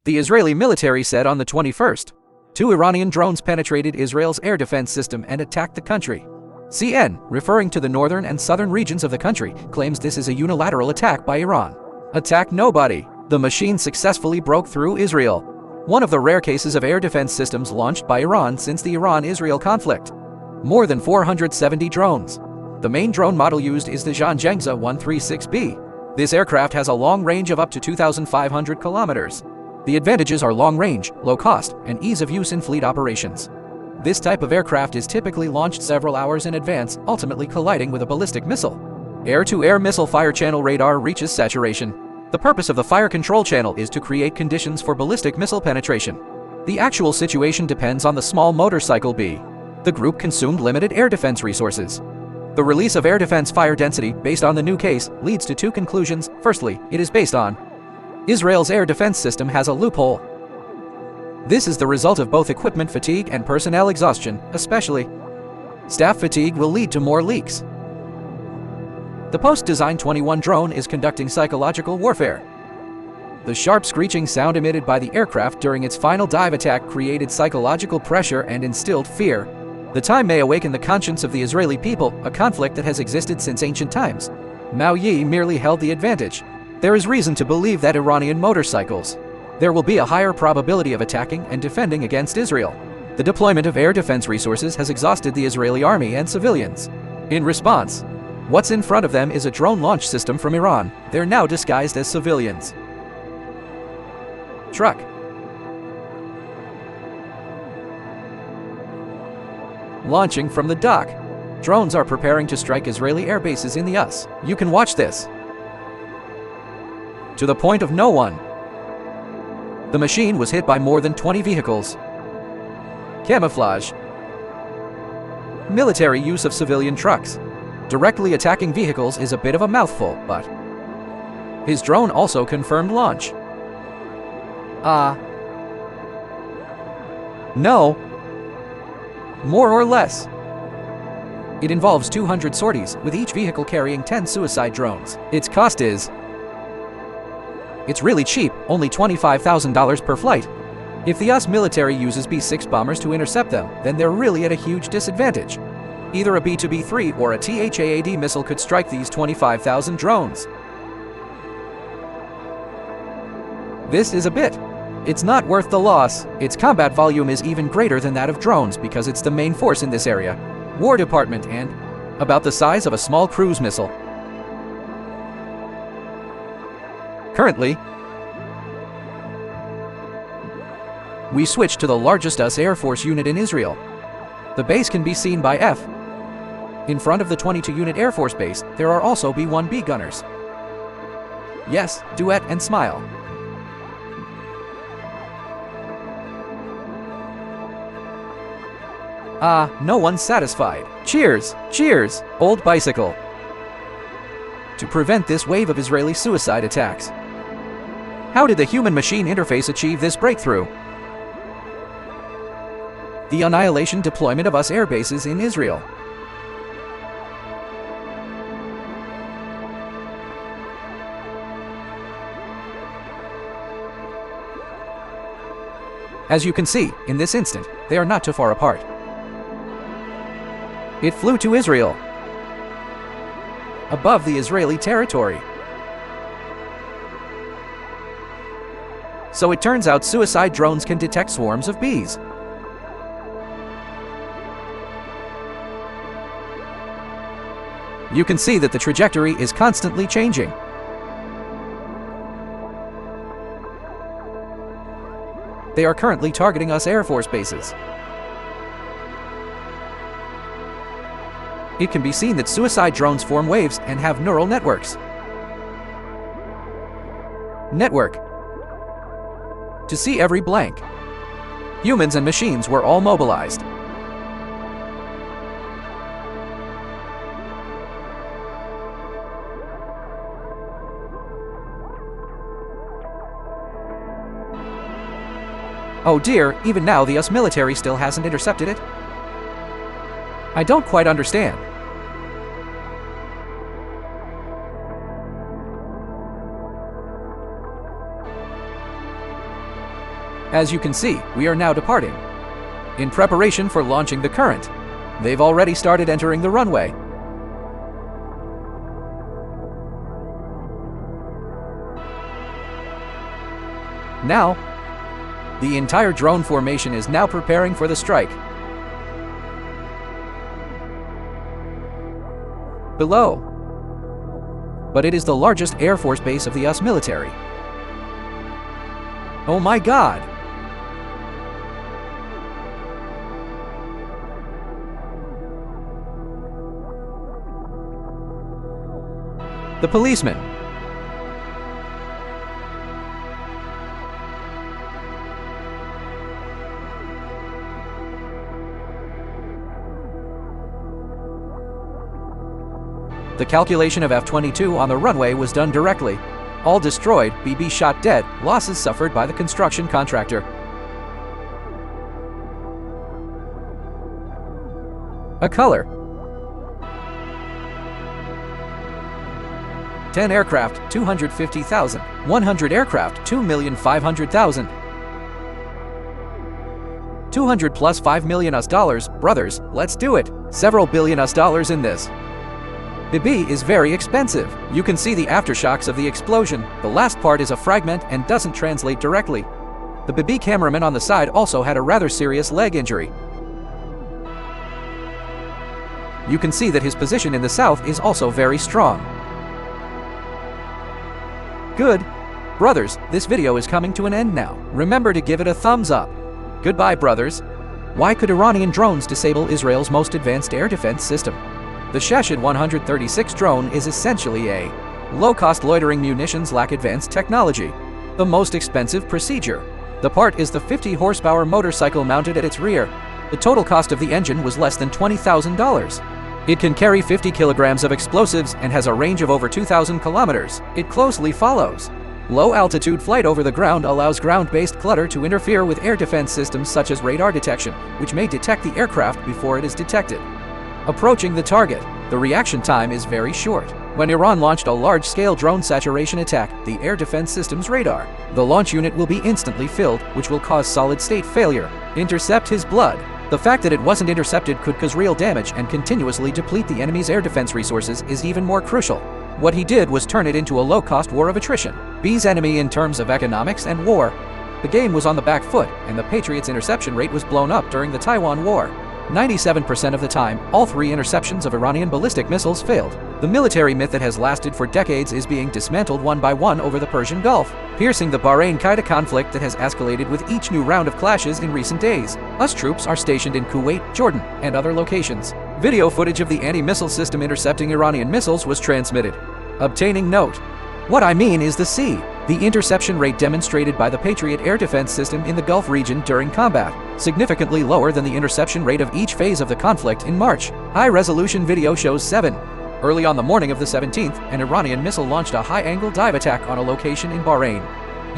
The Israeli military said on the 21st. 2 Iranian drones penetrated Israel's air defense system and attacked the country. CN, referring to the northern and southern regions of the country, claims this is a unilateral attack by Iran. Attack nobody. The machine successfully broke through Israel. One of the rare cases of air defense systems launched by Iran since the Iran-Israel conflict. More than 470 drones. The main drone model used is the Shahed-136 This aircraft has a long range of up to 2,500 kilometers. The advantages are long range, low cost, and ease of use in fleet operations. This type of aircraft is typically launched several hours in advance, ultimately colliding with a ballistic missile. Air-to-air missile fire channel radar reaches saturation. The purpose of the fire control channel is to create conditions for ballistic missile penetration. The actual situation depends on the small motorcycle B. The group consumed limited air defense resources. The release of air defense fire density based on the new case leads to 2 conclusions. Firstly, it is based on Israel's air defense system has a loophole. This is the result of both equipment fatigue and personnel exhaustion, especially staff fatigue will lead to more leaks. The post-design 21 drone is conducting psychological warfare. The sharp screeching sound emitted by the aircraft during its final dive attack created psychological pressure and instilled fear. The time may awaken the conscience of the Israeli people, a conflict that has existed since ancient times. Mao Yi merely held the advantage. There is reason to believe that Iranian motorcycles. There will be a higher probability of attacking and defending against Israel. The deployment of air defense resources has exhausted the Israeli army and civilians. In response, what's in front of them is a drone launch system from Iran. They're now disguised as civilians. Truck. Launching from the dock. Drones are preparing to strike Israeli air bases in the US. You can watch this. To the point of no one. The machine was hit by more than 20 vehicles. Camouflage. Military use of civilian trucks. Directly attacking vehicles is a bit of a mouthful, but his drone also confirmed launch. No. More or less. It involves 200 sorties, with each vehicle carrying 10 suicide drones. Its cost is... It's really cheap, only $25,000 per flight. If the US military uses B-6 bombers to intercept them, then they're really at a huge disadvantage. Either a B-2B-3 or a THAAD missile could strike these 25,000 drones. This is a bit. It's not worth the loss. Its combat volume is even greater than that of drones because it's the main force in this area. War Department and about the size of a small cruise missile. Currently, we switch to the largest US Air Force unit in Israel. The base can be seen by F. In front of the 22-unit Air Force base, there are also B-1B gunners. Yes, duet and smile. No one's satisfied. Cheers, cheers, old bicycle. To prevent this wave of Israeli suicide attacks. How did the human-machine interface achieve this breakthrough? The annihilation deployment of US air bases in Israel. As you can see, in this instant, they are not too far apart. It flew to Israel, above the Israeli territory. So it turns out suicide drones can detect swarms of bees. You can see that the trajectory is constantly changing. They are currently targeting US Air Force bases. It can be seen that suicide drones form waves and have neural networks. Network. To see every blank. Humans and machines were all mobilized. Oh dear, even now the US military still hasn't intercepted it? I don't quite understand. As you can see, we are now departing. In preparation for launching the current, they've already started entering the runway. Now, the entire drone formation is now preparing for the strike. Below. But it is the largest Air Force base of the US military. Oh my God! The policeman. The calculation of F-22 on the runway was done directly. All destroyed, BB shot dead, losses suffered by the construction contractor. A color. 10 aircraft, 250,000. 100 aircraft, 2,500,000. 200 plus $5 million US. Brothers, let's do it. Several billion US in this. BB is very expensive. You can see the aftershocks of the explosion. The last part is a fragment and doesn't translate directly. The BB cameraman on the side also had a rather serious leg injury. You can see that his position in the south is also very strong. Good. Brothers, this video is coming to an end now. Remember to give it a thumbs up. Goodbye, brothers. Why could Iranian drones disable Israel's most advanced air defense system? The Shahed-136 drone is essentially a low-cost loitering munitions lack advanced technology. The most expensive procedure. The part is the 50-horsepower motorcycle mounted at its rear. The total cost of the engine was less than $20,000. It can carry 50 kilograms of explosives and has a range of over 2,000 kilometers. It closely follows. Low-altitude flight over the ground allows ground-based clutter to interfere with air defense systems such as radar detection, which may detect the aircraft before it is detected. Approaching the target, the reaction time is very short. When Iran launched a large-scale drone saturation attack, the air defense system's radar, the launch unit will be instantly filled, which will cause solid-state failure. Intercept his blood. The fact that it wasn't intercepted could cause real damage and continuously deplete the enemy's air defense resources is even more crucial. What he did was turn it into a low-cost war of attrition. B's enemy in terms of economics and war. The game was on the back foot, and the Patriot's interception rate was blown up during the Taiwan War. 97% of the time, all 3 interceptions of Iranian ballistic missiles failed. The military myth that has lasted for decades is being dismantled one by one over the Persian Gulf, piercing the Bahrain-Qaeda conflict that has escalated with each new round of clashes in recent days. US troops are stationed in Kuwait, Jordan, and other locations. Video footage of the anti-missile system intercepting Iranian missiles was transmitted. Obtaining note. What I mean is the C. The interception rate demonstrated by the Patriot air defense system in the Gulf region during combat, significantly lower than the interception rate of each phase of the conflict in March. High-resolution video shows 7. Early on the morning of the 17th, an Iranian missile launched a high-angle dive attack on a location in Bahrain.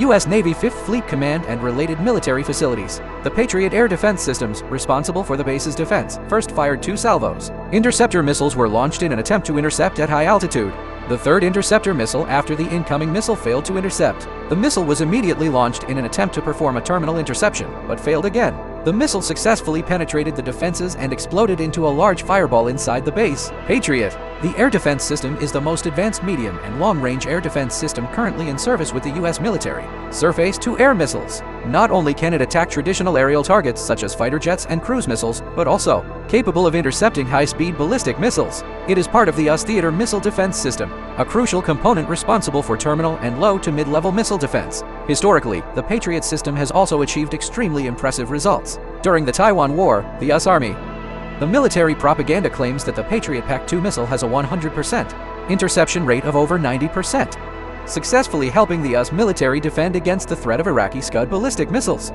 U.S. Navy 5th Fleet Command and related military facilities. The Patriot air defense systems, responsible for the base's defense, first fired 2 salvos. Interceptor missiles were launched in an attempt to intercept at high altitude. The third interceptor missile after the incoming missile failed to intercept. The missile was immediately launched in an attempt to perform a terminal interception, but failed again. The missile successfully penetrated the defenses and exploded into a large fireball inside the base. Patriot. The air defense system is the most advanced medium and long-range air defense system currently in service with the U.S. military. Surface-to-air missiles. Not only can it attack traditional aerial targets such as fighter jets and cruise missiles, but also capable of intercepting high-speed ballistic missiles. It is part of the US Theater Missile Defense System, a crucial component responsible for terminal and low to mid-level missile defense. Historically, the Patriot system has also achieved extremely impressive results. During the Taiwan War, the US Army, the military propaganda claims that the Patriot PAC-2 missile has a 100% interception rate of over 90%, successfully helping the US military defend against the threat of Iraqi Scud ballistic missiles.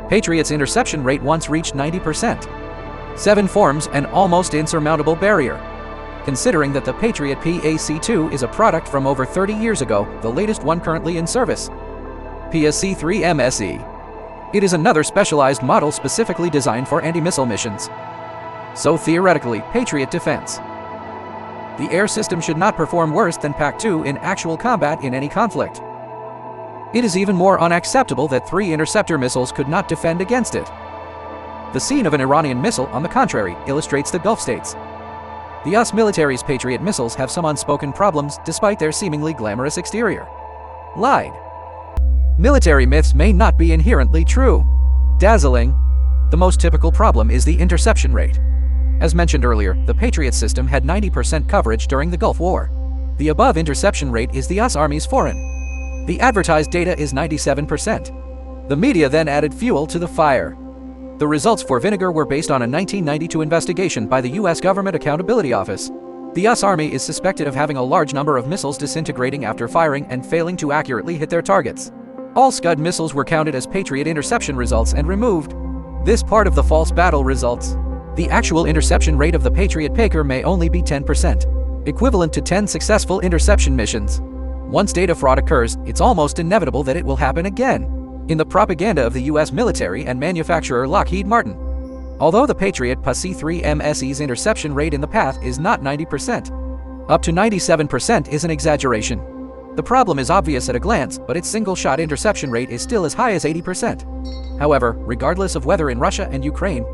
Patriot's interception rate once reached 90%. 7 forms an almost insurmountable barrier. Considering that the Patriot PAC-2 is a product from over 30 years ago, the latest one currently in service, PAC-3 MSE. It is another specialized model specifically designed for anti-missile missions. So theoretically, Patriot defense. The air system should not perform worse than PAC-2 in actual combat in any conflict. It is even more unacceptable that 3 interceptor missiles could not defend against it. The scene of an Iranian missile, on the contrary, illustrates the Gulf states. The US military's Patriot missiles have some unspoken problems despite their seemingly glamorous exterior. Lied. Military myths may not be inherently true. Dazzling. The most typical problem is the interception rate. As mentioned earlier, the Patriot system had 90% coverage during the Gulf War. The above interception rate is the US Army's foreign. The advertised data is 97%. The media then added fuel to the fire. The results for Vinegar were based on a 1992 investigation by the U.S. Government Accountability Office. The U.S. Army is suspected of having a large number of missiles disintegrating after firing and failing to accurately hit their targets. All Scud missiles were counted as Patriot interception results and removed. This part of the false battle results. The actual interception rate of the Patriot PAC-3 may only be 10%, equivalent to 10 successful interception missions. Once data fraud occurs, it's almost inevitable that it will happen again. In the propaganda of the U.S. military and manufacturer Lockheed Martin. Although the Patriot PAC-3 MSE's interception rate in the path is not 90%, up to 97% is an exaggeration. The problem is obvious at a glance, but its single-shot interception rate is still as high as 80%. However, regardless of whether in Russia and Ukraine,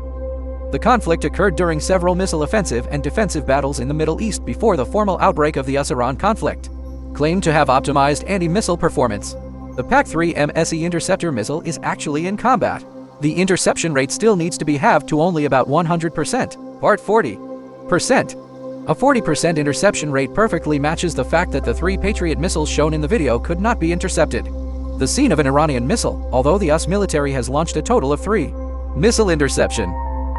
the conflict occurred during several missile offensive and defensive battles in the Middle East before the formal outbreak of the US-Iran conflict, claimed to have optimized anti-missile performance. The PAC-3 MSE interceptor missile is actually in combat. The interception rate still needs to be halved to only about 100%, part 40%. A 40% interception rate perfectly matches the fact that the 3 Patriot missiles shown in the video could not be intercepted. The scene of an Iranian missile, although the US military has launched a total of 3 missile interception.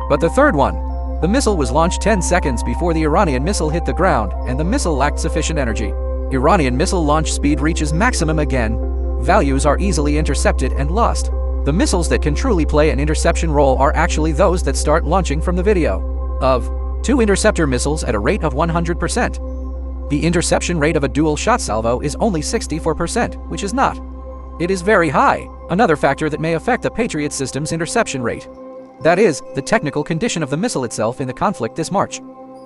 But the third one, the missile was launched 10 seconds before the Iranian missile hit the ground, and the missile lacked sufficient energy. Iranian missile launch speed reaches maximum again. Values are easily intercepted and lost. The missiles that can truly play an interception role are actually those that start launching from the video of 2 interceptor missiles at a rate of 100%. The interception rate of a dual-shot salvo is only 64%, which is not. It is very high, another factor that may affect the Patriot system's interception rate. That is, the technical condition of the missile itself in the conflict this March.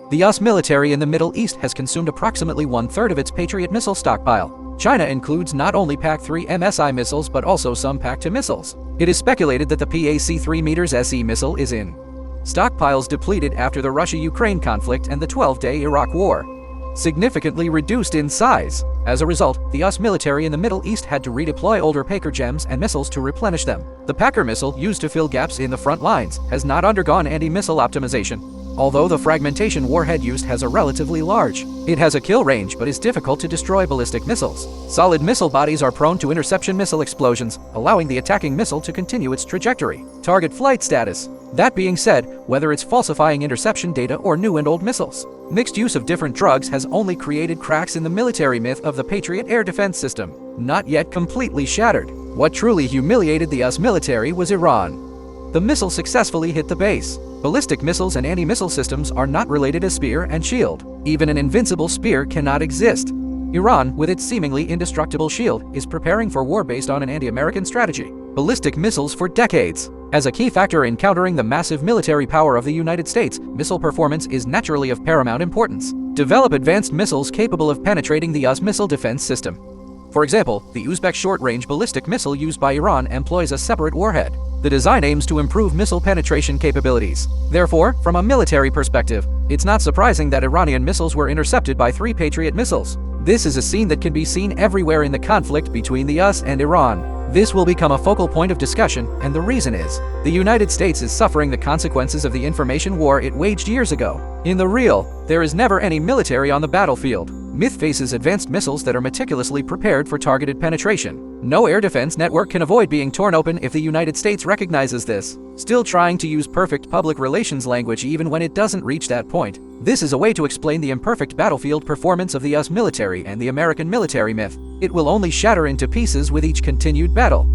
The US military in the Middle East has consumed approximately 1/3 of its Patriot missile stockpile. China includes not only PAC-3 MSE missiles but also some PAC-2 missiles. It is speculated that the PAC-3 MSE missile is in stockpiles depleted after the Russia-Ukraine conflict and the 12-day Iraq War, significantly reduced in size. As a result, the US military in the Middle East had to redeploy older PAC-3 gems and missiles to replenish them. The PAC-3 missile, used to fill gaps in the front lines, has not undergone anti-missile optimization. Although the fragmentation warhead used has a relatively large, it has a kill range but is difficult to destroy ballistic missiles. Solid missile bodies are prone to interception missile explosions, allowing the attacking missile to continue its trajectory. Target flight status. That being said, whether it's falsifying interception data or new and old missiles, mixed use of different drugs has only created cracks in the military myth of the Patriot air defense system, not yet completely shattered. What truly humiliated the US military was Iran. The missile successfully hit the base. Ballistic missiles and anti-missile systems are not related as spear and shield. Even an invincible spear cannot exist. Iran, with its seemingly indestructible shield, is preparing for war based on an anti-American strategy. Ballistic missiles for decades. As a key factor in countering the massive military power of the United States, missile performance is naturally of paramount importance. Develop advanced missiles capable of penetrating the US missile defense system. For example, the Uzbek short-range ballistic missile used by Iran employs a separate warhead. The design aims to improve missile penetration capabilities. Therefore, from a military perspective, it's not surprising that Iranian missiles were intercepted by 3 Patriot missiles. This is a scene that can be seen everywhere in the conflict between the US and Iran. This will become a focal point of discussion, and the reason is, the United States is suffering the consequences of the information war it waged years ago. In the real, there is never any military on the battlefield. Myth faces advanced missiles that are meticulously prepared for targeted penetration. No air defense network can avoid being torn open if the United States recognizes this. Still trying to use perfect public relations language even when it doesn't reach that point. This is a way to explain the imperfect battlefield performance of the US military and the American military myth. It will only shatter into pieces with each continued battle.